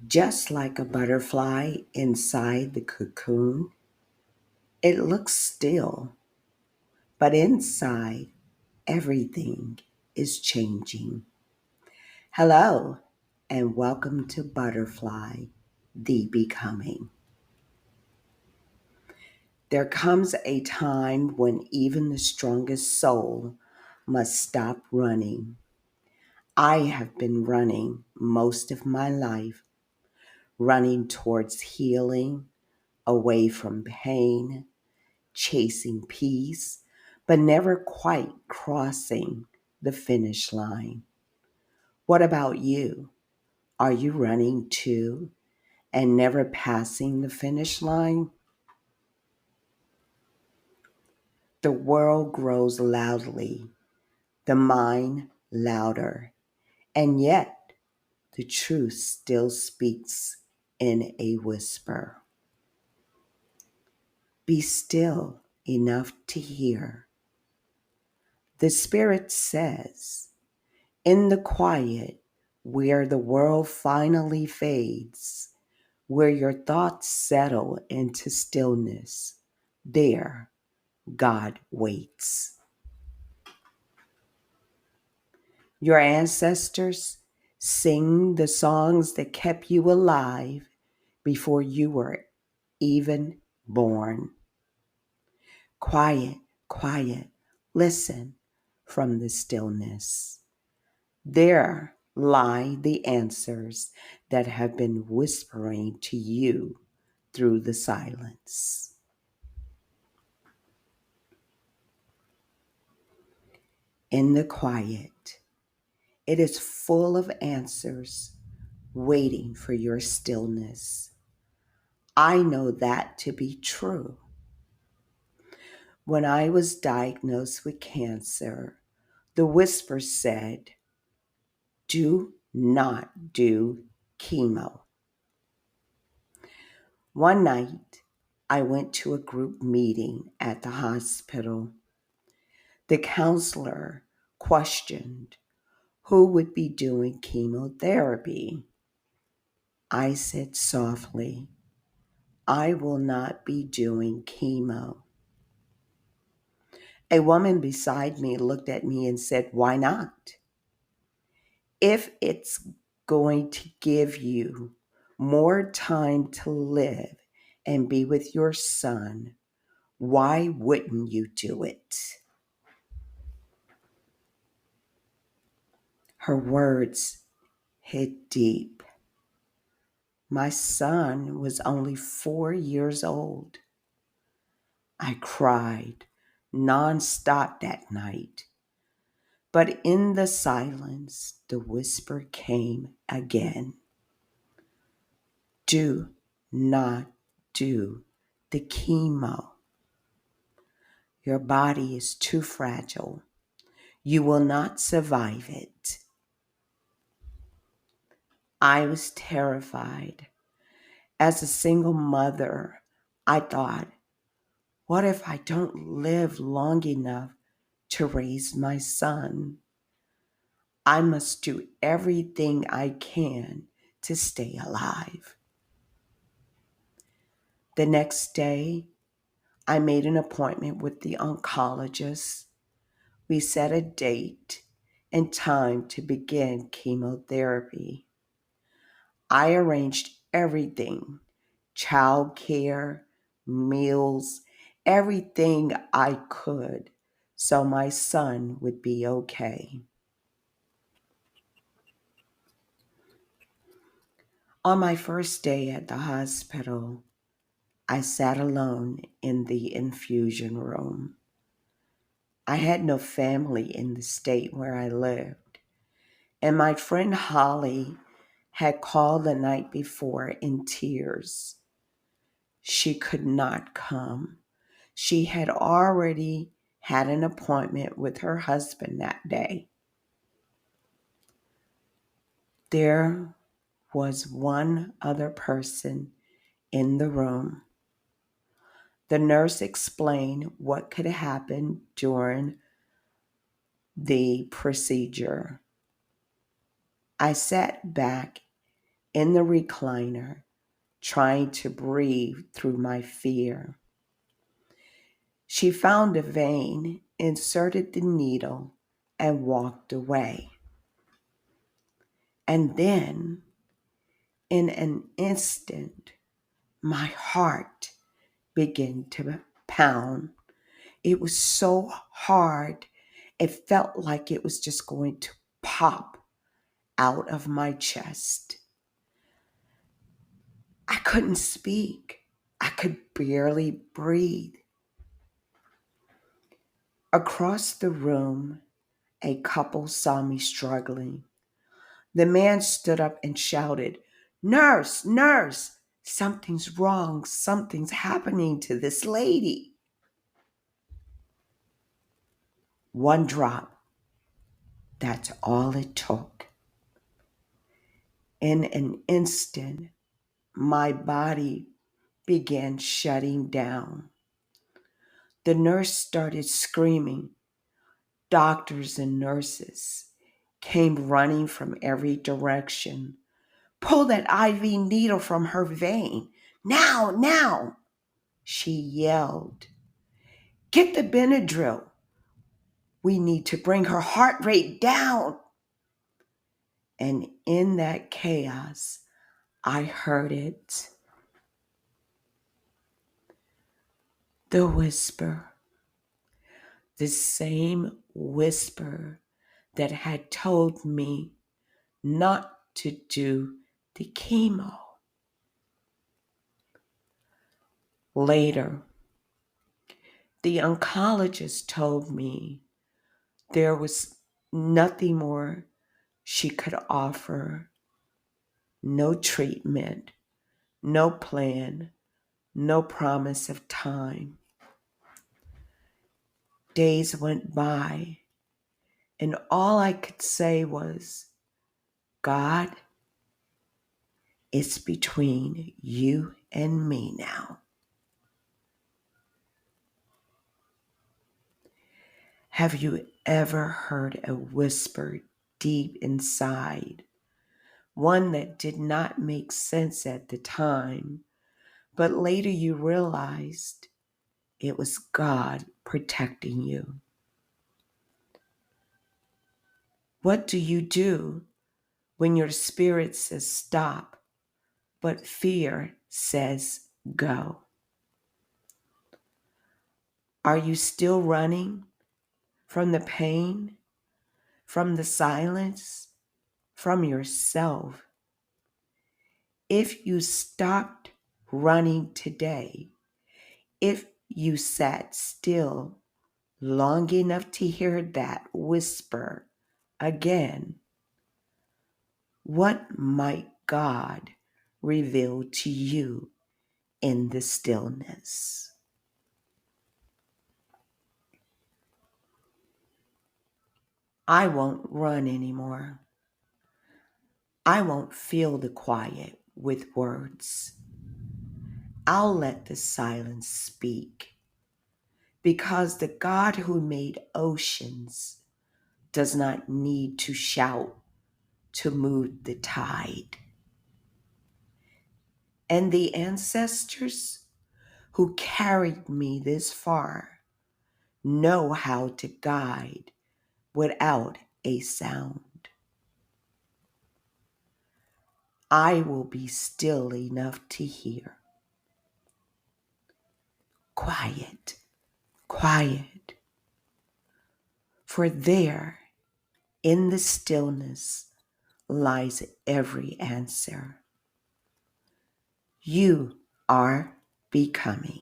Just like a butterfly inside the cocoon, it looks still, but inside, everything is changing. Hello, and welcome to Butterfly, the Becoming. There comes a time when even the strongest soul must stop running. I have been running most of my life, running towards healing, away from pain, chasing peace, but never quite crossing the finish line. What about you? Are you running too and never passing the finish line? The world grows loudly, the mind louder, and yet the truth still speaks in a whisper. Be still enough to hear. The Spirit says, in the quiet, where the world finally fades, where your thoughts settle into stillness, there God waits. Your ancestors sing the songs that kept you alive before you were even born. Quiet, quiet, listen from the stillness. There lie the answers that have been whispering to you through the silence. In the quiet, it is full of answers waiting for your stillness. I know that to be true. When I was diagnosed with cancer, the whisper said, do not do chemo. One night, I went to a group meeting at the hospital. The counselor questioned who would be doing chemotherapy. I said softly, I will not be doing chemo. A woman beside me looked at me and said, why not? If it's going to give you more time to live and be with your son, why wouldn't you do it? Her words hit deep. My son was only 4 years old. I cried nonstop that night. But in the silence, the whisper came again. Do not do the chemo. Your body is too fragile. You will not survive it. I was terrified. As a single mother, I thought, what if I don't live long enough to raise my son? I must do everything I can to stay alive. The next day, I made an appointment with the oncologist. We set a date and time to begin chemotherapy. I arranged everything, childcare, meals, everything I could so my son would be okay. On my first day at the hospital, I sat alone in the infusion room. I had no family in the state where I lived, and my friend Holly had called the night before in tears. She could not come. She had already had an appointment with her husband that day. There was one other person in the room. The nurse explained what could happen during the procedure. I sat back in the recliner, trying to breathe through my fear. She found a vein, inserted the needle, and walked away. And then, in an instant, my heart began to pound. It was so hard, it felt like it was just going to pop out of my chest. I couldn't speak. I could barely breathe. Across the room, a couple saw me struggling. The man stood up and shouted, "Nurse, nurse, something's wrong. Something's happening to this lady." One drop, that's all it took. In an instant, my body began shutting down. The nurse started screaming. Doctors and nurses came running from every direction. "Pull that IV needle from her vein. Now, now," she yelled. "Get the Benadryl. We need to bring her heart rate down." And in that chaos, I heard it. The whisper. The same whisper that had told me not to do the chemo. Later, the oncologist told me there was nothing more she could offer. No treatment, no plan, no promise of time. Days went by, and all I could say was, "God, it's between you and me now." Have you ever heard a whisper deep inside? One that did not make sense at the time, but later you realized it was God protecting you. What do you do when your spirit says stop, but fear says go? Are you still running from the pain, from the silence, from yourself? If you stopped running today, if you sat still long enough to hear that whisper again, what might God reveal to you in the stillness? I won't run anymore. I won't fill the quiet with words. I'll let the silence speak, because the God who made oceans does not need to shout to move the tide. And the ancestors who carried me this far know how to guide without a sound. I will be still enough to hear. Quiet, quiet. For there, in the stillness, lies every answer. You are becoming.